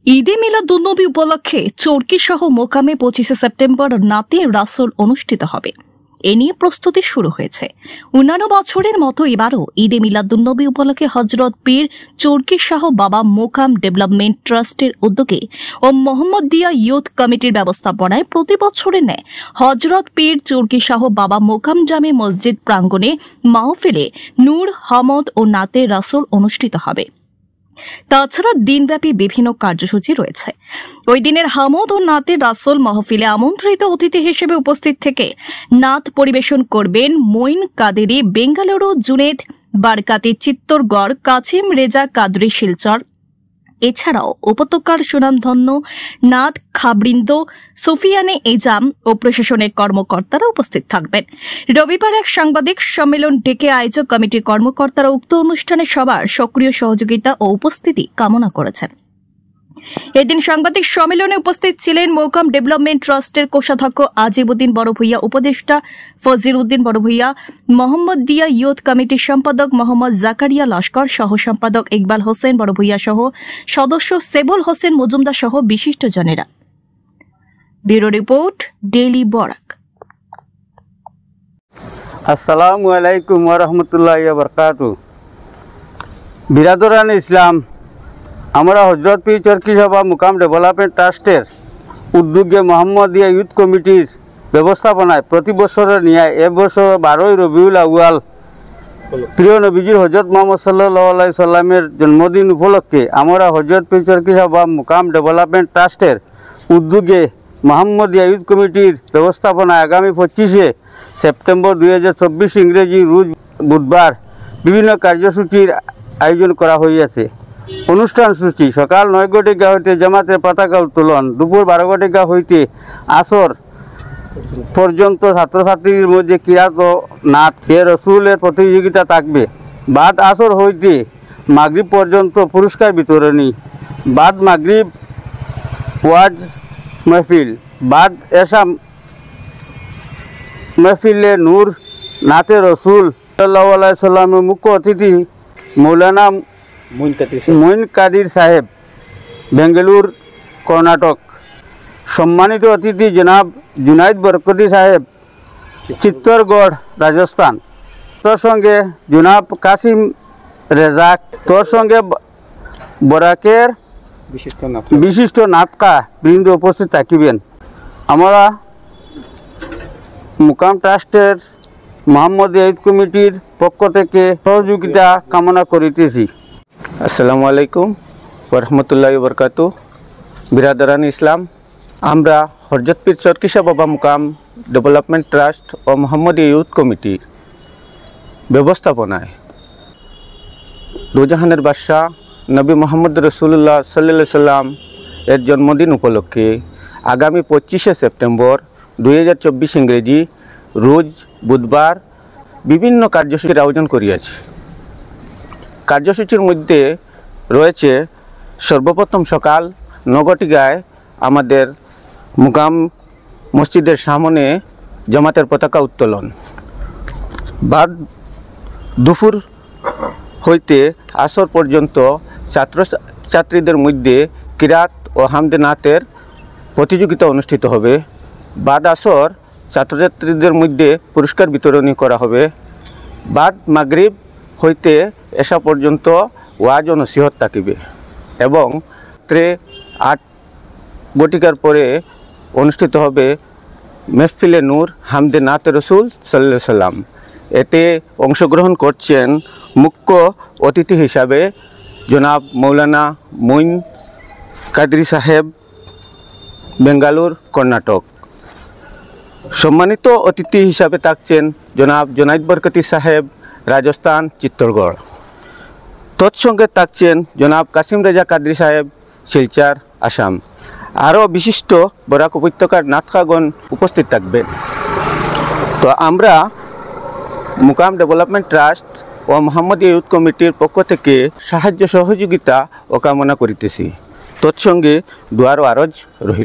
ঈদে মিলাদুন্নবী উপলক্ষে চরকি সহ মোকামে 25 সেপ্টেম্বর নাতে রাসূল অনুষ্ঠিত হবে। এ নিয়ে প্রস্তুতি শুরু হয়েছে। অন্যান্য বছরের মতো এবারও ঈদে মিলাদুন্নবী উপলক্ষে হযরত পীর চরকি শাহ বাবা মোকাম ডেভেলপমেন্ট ট্রাস্টের উদ্যোগে ও মোহাম্মদিয়া ইয়ুথ কমিটির ব্যবস্থাপনায় প্রতি বছরের ন্যায় হযরত পীর চরকি শাহ বাবা মোকাম জামে মসজিদ প্রাঙ্গণে মাহফিলে নূর হামদ ও নাতে রাসূল অনুষ্ঠিত হবে। তাছাড়া দিনব্যাপী বিভিন্ন কার্যসূচি রয়েছে। ওই দিনের হামদ ও নাতে রাসূল মাহফিলে আমন্ত্রিত অতিথি হিসেবে উপস্থিত থেকে নাত পরিবেশন করবেন মঈন কাদেরী বেঙ্গালুরু, জুনেদ বারকাতি চিত্তরগড়, কাছিম রেজা কাদরি শিলচর। এছাড়াও উপত্যকার সুনামধন্য নাত খাবৃন্দ, সুফিয়ানে এজাম ও প্রশাসনের কর্মকর্তারা উপস্থিত থাকবেন। রবিবার এক সাংবাদিক সম্মেলন ডেকে আয়োজক কমিটির কর্মকর্তারা উক্ত অনুষ্ঠানে সবার সক্রিয় সহযোগিতা ও উপস্থিতি কামনা করেছেন। এদিন সাংবাদিক সম্মেলনে উপস্থিত ছিলেন মোকাম ডেভেলপমেন্ট ট্রাস্টের কোষাধ্যক্ষ আজিবউদ্দিন বড় ভূঁইয়া, উপদেষ্টা ফজির উদ্দিন বড় ভূঁইয়া, মোহাম্মদিয়া ইয়ুথ কমিটির সম্পাদক মোহাম্মদ জাকারিয়া লস্কর, সহ সম্পাদক ইকবাল হোসেন বড় ভূঁইয়া সহ সদস্য সেবুল হোসেন মজুমদার সহ বিশিষ্টজনেরা। Bureau report, daily Barak. আসসালামু আলাইকুম ওয়া রাহমাতুল্লাহি ওয়া বারাকাতুহু। বিরাদরান ইসলাম, আমরা হযরত পীর চরকি শাহ বাবা মোকাম ডেভেলপমেন্ট ট্রাস্টের উদ্যোগে মোহাম্মদিয়া ইয়ুথ কমিটির ব্যবস্থাপনায় প্রতি বছরের নিয়ে এবছর 12 রবিউল আউয়াল প্রিয় নবীজির হযরত মুহাম্মদ সাল্লাল্লাহু আলাইহি সাল্লামের জন্মদিন উপলক্ষে আমরা হযরত পীর চরকি শাহ বাবা মোকাম ডেভেলপমেন্ট ট্রাস্টের উদ্যোগে মোহাম্মদিয়া ইয়ুথ কমিটির ব্যবস্থাপনায় আগামী 25 সেপ্টেম্বর 2024 ইংরেজি রোজ বুধবার বিভিন্ন কার্যসূচির আয়োজন করা হয়েছে। অনুষ্ঠান সূচি: সকাল 9 ঘটিকা হইতে জামাতের পতাকা উত্তোলন, দুপুর 12 ঘটিকা হইতে আসর পর্যন্ত ছাত্রছাত্রীদের মধ্যে কিরাত ও নাত রসুলের প্রতিযোগিতা থাকবে। বাদ আসর হইতে মাগরিব পর্যন্ত পুরস্কার বিতরণী, বাদ মাগরিব ওয়াজ মাহফিল, বাদ এশা মাহফিলে নূর নাতে রসুল সাল্লাল্লাহু আলাইহি সাল্লামের মুখ্য অতিথি মৌলানা মঈন কাদির সাহেব, বেঙ্গালুরু, কর্ণাটক। সম্মানিত অতিথি জনাব জুনাইদ বরকতি সাহেব, চিত্তরগড়, রাজস্থান। তোর সঙ্গে জনাব কাসিম রেজাক, তোর সঙ্গে বরাকের বিশিষ্ট নাতকা বৃন্দ উপস্থিত থাকিবেন। আমরা মোকাম ট্রাস্টের মোহাম্মদিয়া ইয়ুথ কমিটির পক্ষ থেকে সহযোগিতা কামনা করিতেছি। আসসালামু আলাইকুম ওয়া রাহমাতুল্লাহি ওয়া বারাকাতুহু। বিরাদরান ইসলাম, আমরা হযরত পীর চরকি শাহ বাবা মোকাম ডেভেলপমেন্ট ট্রাস্ট ও মোহাম্মদিয়া ইয়ুথ কমিটির ব্যবস্থাপনায় দুজাহানের বাদশাহ নবী মোহাম্মদ রাসূলুল্লাহ সাল্লাল্লাহু আলাইহি সাল্লাম এর জন্মদিন উপলক্ষে আগামী 25 সেপ্টেম্বর 2024 ইংরেজি রোজ বুধবার বিভিন্ন কার্যসূচির আয়োজন করিয়াছি। কার্যসূচির মধ্যে রয়েছে সর্বপ্রথম সকাল 9 ঘটিকায় আমাদের মোকাম মসজিদের সামনে জামাতের পতাকা উত্তোলন, বাদ দুপুর হইতে আসর পর্যন্ত ছাত্রছাত্রীদের মধ্যে কিরাত ও হামদে নাতের প্রতিযোগিতা অনুষ্ঠিত হবে। বাদ আসর ছাত্রছাত্রীদের মধ্যে পুরস্কার বিতরণী করা হবে। বাদ মাগরিব হইতে এশা পর্যন্ত ওয়াজ ও নসিহত থাকিবে এবং 8 ঘটিকার পরে অনুষ্ঠিত হবে মেহফিলে নূর হামদে নাতে রসুল সাল্লাল্লাহু আলাইহি সাল্লাম। এতে অংশগ্রহণ করছেন মুখ্য অতিথি হিসাবে জনাব মৌলানা মঈন কাদরি সাহেব, বেঙ্গালুরু, কর্ণাটক। সম্মানিত অতিথি হিসাবে থাকছেন জনাব জুনাইদ বরকতি সাহেব, রাজস্থান, চিত্তরগড়। তৎসঙ্গে থাকছেন জনাব কাসিম রেজা কাদরি সাহেব, শিলচর, আসাম। আরও বিশিষ্ট বরাক উপত্যকার নাতখাগণ উপস্থিত থাকবেন। তো আমরা মোকাম ডেভেলপমেন্ট ট্রাস্ট ও মোহাম্মদিয়া ইয়ুথ কমিটির পক্ষ থেকে সাহায্য সহযোগিতা ও কামনা করিতেছি। তৎসঙ্গে দুয়ার আরজ রহিল।